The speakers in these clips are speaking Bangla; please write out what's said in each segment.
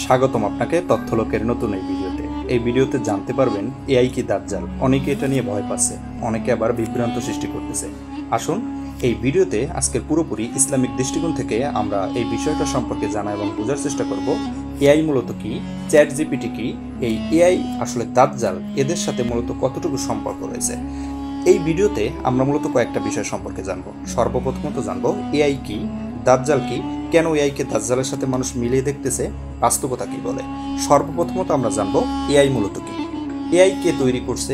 স্বাগতম আপনাকে তথ্যলোকের নতুন এই ভিডিওতে। এই ভিডিওতে জানতে পারবেন এআই কি দাজ্জাল। অনেকে এটা নিয়ে ভয় পাচ্ছে, অনেকে আবার বিভ্রান্ত সৃষ্টি করতেছে। আসুন এই ভিডিওতে আজকের পুরোপুরি ইসলামিক দৃষ্টিকোণ থেকে আমরা এই বিষয়টা সম্পর্কে জানা এবং বোঝার চেষ্টা করব। এআই মূলত কি, চ্যাট জিপিটি কি, এই এআই আসলে দাজ্জাল, এদের সাথে মূলত কতটুকু সম্পর্ক রয়েছে। এই ভিডিওতে আমরা মূলত কয়েকটা বিষয় সম্পর্কে জানবো। সর্বপ্রথমত জানবো এআই কি, দাজ্জাল কি, কেন এআইকে দাজ্জালের সাথে মানুষ মিলিয়ে দেখতেছে, বাস্তবতা কি বলে। সর্বপ্রথমত আমরা জানবো এআই মূলত কি, এআই কে তৈরি করছে,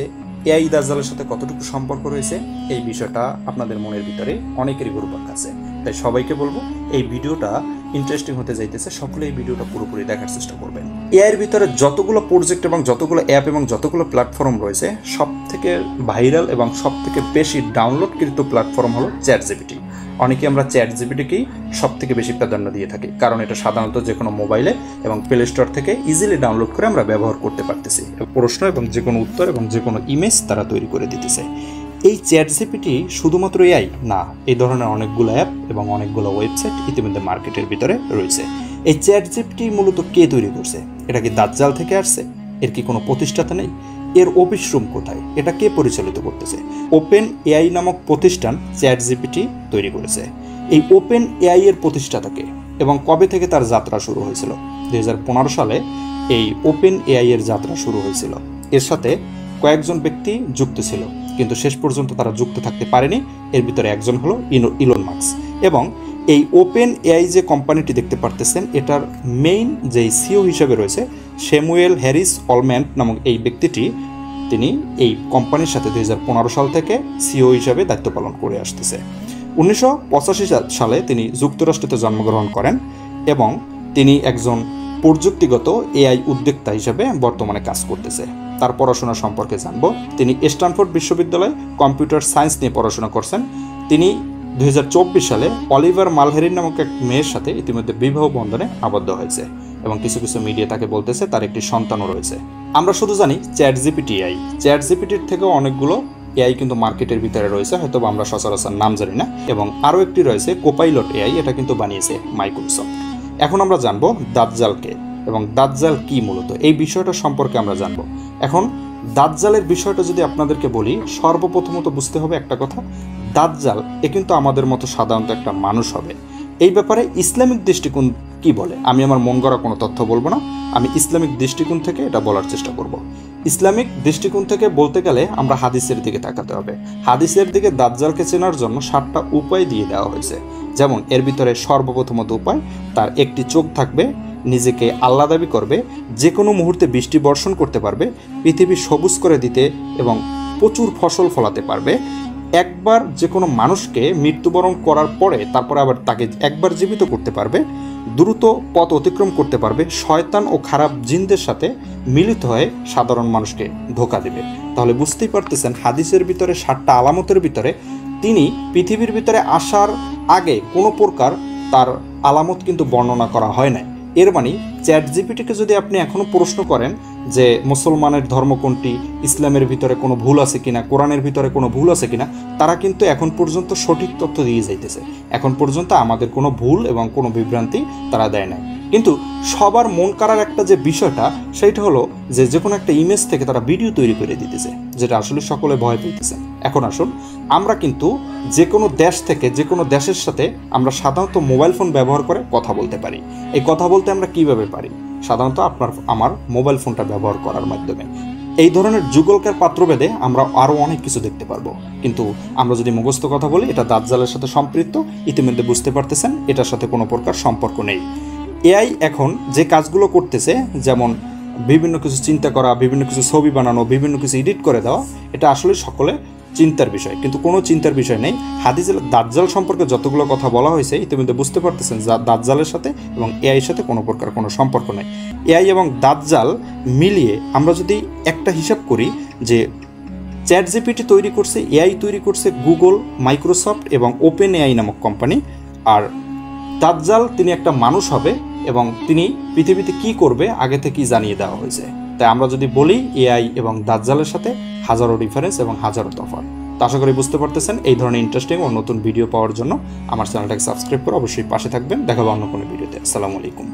এআই দাজ্জালের সাথে কতটুকু সম্পর্ক রয়েছে। এই বিষয়টা আপনাদের মনের ভিতরে অনেকেরই ঘুরপাক আছে, তাই সবাইকে বলবো এই ভিডিওটা ইন্টারেস্টিং হতে যাইতেছে, সকলে এই ভিডিওটা পুরোপুরি দেখার চেষ্টা করবেন। এআইয়ের ভিতরে যতগুলো প্রজেক্ট এবং যতগুলো অ্যাপ এবং যতগুলো প্ল্যাটফর্ম রয়েছে, সব থেকে ভাইরাল এবং সব থেকে বেশি ডাউনলোডকৃত প্ল্যাটফর্ম হলো চ্যাট জিপিটি। অনেকে আমরা চ্যাট জিপিটিকেই সব থেকে বেশি প্রাধান্য দিয়ে থাকি, কারণ এটা সাধারণত যে কোনো মোবাইলে এবং প্লে স্টোর থেকে ইজিলি ডাউনলোড করে আমরা ব্যবহার করতে পারতেছি। প্রশ্ন এবং যে কোনো উত্তর এবং যে কোনো ইমেজ তারা তৈরি করে দিতেছে। এই চ্যাট জিপিটি শুধুমাত্র এআই না, এই ধরনের অনেকগুলো অ্যাপ এবং অনেকগুলো ওয়েবসাইট ইতিমধ্যে মার্কেটের ভিতরে রয়েছে। এই চ্যাট জিপিটি মূলত কে তৈরি করছে? এটা কি দাজ্জাল থেকে আসছে? এর কি কোনো প্রতিষ্ঠাতা নেই? এর অফিস রুম কোথায়? এটা কে পরিচালিত করতেছে? ওপেন এআই নামক প্রতিষ্ঠান চ্যাট জিপিটি তৈরি করেছে। এই ওপেন এআই এর প্রতিষ্ঠাতাকে এবং কবে থেকে তার যাত্রা শুরু হয়েছিল? 2015 সালে এই ওপেন এআই এর যাত্রা শুরু হয়েছিল। এর সাথে কয়েকজন ব্যক্তি যুক্ত ছিল, কিন্তু শেষ পর্যন্ত তারা যুক্ত থাকতে পারেনি। এর ভিতরে একজন হলো ইলন মাস্ক। এবং এই ওপেন এআই যে কোম্পানিটি দেখতে পারতেছেন, এটার মেইন যে সিও হিসেবে রয়েছে স্যামুয়েল হ্যারিস অলম্যান নামক এই ব্যক্তিটি, তিনি এই কোম্পানির সাথে 2015 সাল থেকে সিও হিসেবে দায়িত্ব পালন করে আসতেছে। 1985 সালে তিনি যুক্তরাষ্ট্রে জন্মগ্রহণ করেন এবং তিনি একজন প্রযুক্তিগত এআই উদ্যোক্তা হিসেবে বর্তমানে কাজ করতেছে। তার পড়াশোনা সম্পর্কে জানবো। তিনি স্ট্যানফোর্ড বিশ্ববিদ্যালয়ে কম্পিউটার সায়েন্স নিয়ে পড়াশোনা করছেন। তিনি 2024 সালে অলিভার মালহেরিন নামক এক মেয়ের সাথে ইতিমধ্যে বিবাহ বন্ধনে আবদ্ধ হয়েছে এবং কিছু কিছু মিডিয়া তাকে বলতেছে তার একটি সন্তানও রয়েছে। আমরা শুধু জানি চ্যাট জিপিটি এআই, চ্যাট জিপিটির থেকেও অনেকগুলো এআই কিন্তু মার্কেটের ভিতরে রয়েছে, হয়তো আমরা সচরাচর নাম জানি না। এবং আরও একটি রয়েছে কোপাইলট এআই, এটা কিন্তু বানিয়েছে মাইক্রোসফট। এখন আমরা জানবো দাজ্জালকে এবং দাজ্জাল কি মূলত, এই বিষয়টা সম্পর্কে আমরা জানবো। এখন দাজ্জালের বিষয়টা যদি আপনাদেরকে বলি, সর্বপ্রথমত বুঝতে হবে একটা কথা, দাজ্জাল এ কিন্তু আমাদের মতো সাধারণত একটা মানুষ হবে। এই ব্যাপারে ইসলামিক দৃষ্টিকোণ কি বলে, আমি আমার মন গড়া কোনো তথ্য বলবো না, আমি ইসলামিক দৃষ্টিকোণ থেকে এটা বলার চেষ্টা করব। ইসলামিক দৃষ্টিকোণ থেকে বলতে গেলে আমরা হাদিসের দিকে তাকাতে হবে। হাদিসের দিকে দাজ্জালকে চেনার জন্য 7টা উপায় দিয়ে দেওয়া হয়েছে। যেমন এর ভিতরে সর্বপ্রথমত উপায়, তার একটি চোখ থাকবে, নিজেকে আল্লাহ দাবি করবে, যে কোনো মুহূর্তে বৃষ্টি বর্ষণ করতে পারবে, পৃথিবী সবুজ করে দিতে এবং প্রচুর ফসল ফলাতে পারবে, একবার যে কোনো মানুষকে মৃত্যুবরণ করার পরে তারপরে আবার তাকে একবার জীবিত করতে পারবে, দ্রুত পথ অতিক্রম করতে পারবে, শয়তান ও খারাপ জিনদের সাথে মিলিত হয়ে সাধারণ মানুষকে ধোঁকা দেবে। তাহলে বুঝতেই পারতেছেন হাদিসের ভিতরে 7টা আলামতের ভিতরে তিনি পৃথিবীর ভিতরে আসার আগে কোনো প্রকার তার আলামত কিন্তু বর্ণনা করা হয় না। এর মানে চ্যাট জিপিটিকে যদি আপনি এখনও প্রশ্ন করেন যে মুসলমানের ধর্ম কোনটি, ইসলামের ভিতরে কোনো ভুল আছে কিনা, কোরআনের ভিতরে কোনো ভুল আছে কিনা, তারা কিন্তু এখন পর্যন্ত সঠিক তথ্য দিয়ে যাইতেছে। এখন পর্যন্ত আমাদের কোনো ভুল এবং কোনো বিভ্রান্তি তারা দেয় নাই। কিন্তু সবার মন কাড়ার একটা যে বিষয়টা, সেইটা হলো যে কোনো একটা ইমেজ থেকে তারা ভিডিও তৈরি করে দিতেছে, যেটা আসলে সকলে ভয় পেতেছে। এখন আসুন, আমরা কিন্তু যে কোনো দেশ থেকে যে কোনো দেশের সাথে আমরা সাধারণত মোবাইল ফোন ব্যবহার করে কথা বলতে পারি। এই কথা বলতে আমরা কিভাবে পারি? সাধারণত আমার মোবাইল ফোনটা ব্যবহার করার মাধ্যমে। এই ধরনের যুগলকার পাত্রভেদে আমরা আরও অনেক কিছু দেখতে পারবো। কিন্তু আমরা যদি মুখস্থ কথা বলি, এটা দাজ্জালের সাথে সম্পৃক্ত, ইতিমধ্যে বুঝতে পারতেছেন এটার সাথে কোনো প্রকার সম্পর্ক নেই। এআই এখন যে কাজগুলো করতেছে, যেমন বিভিন্ন কিছু চিন্তা করা, বিভিন্ন কিছু ছবি বানানো, বিভিন্ন কিছু এডিট করে দেওয়া, এটা আসলে সকলে চিন্তার বিষয়, কিন্তু কোনো চিন্তার বিষয় নেই। হাদিসে দাজ্জাল সম্পর্কে যতগুলো কথা বলা হয়েছে, ইতিমধ্যে বুঝতে পারতেছেন দাজ্জালের সাথে এবং এআইয়ের সাথে কোনো প্রকার কোনো সম্পর্ক নেই। এআই এবং দাজ্জাল মিলিয়ে আমরা যদি একটা হিসাব করি যে চ্যাট জিপিটি তৈরি করছে, এআই তৈরি করছে গুগল, মাইক্রোসফট এবং ওপেন এআই নামক কোম্পানি, আর দাজ্জাল তিনি একটা মানুষ হবে এবং তিনি পৃথিবীতে কি করবে আগে থেকেই জানিয়ে দেওয়া হয়েছে। তাই আমরা যদি বলি এআই এবং দাজ্জালের সাথে হাজারো ডিফারেন্স এবং হাজারো তফাৎ। তো আশা করি বুঝতে পারতেছেন। এই ধরনের ইন্টারেস্টিং ও নতুন ভিডিও পাওয়ার জন্য আমার চ্যানেলটাকে সাবস্ক্রাইব করে অবশ্যই পাশে থাকবেন। দেখা হবে অন্য কোনো ভিডিওতে। আসসালামু আলাইকুম।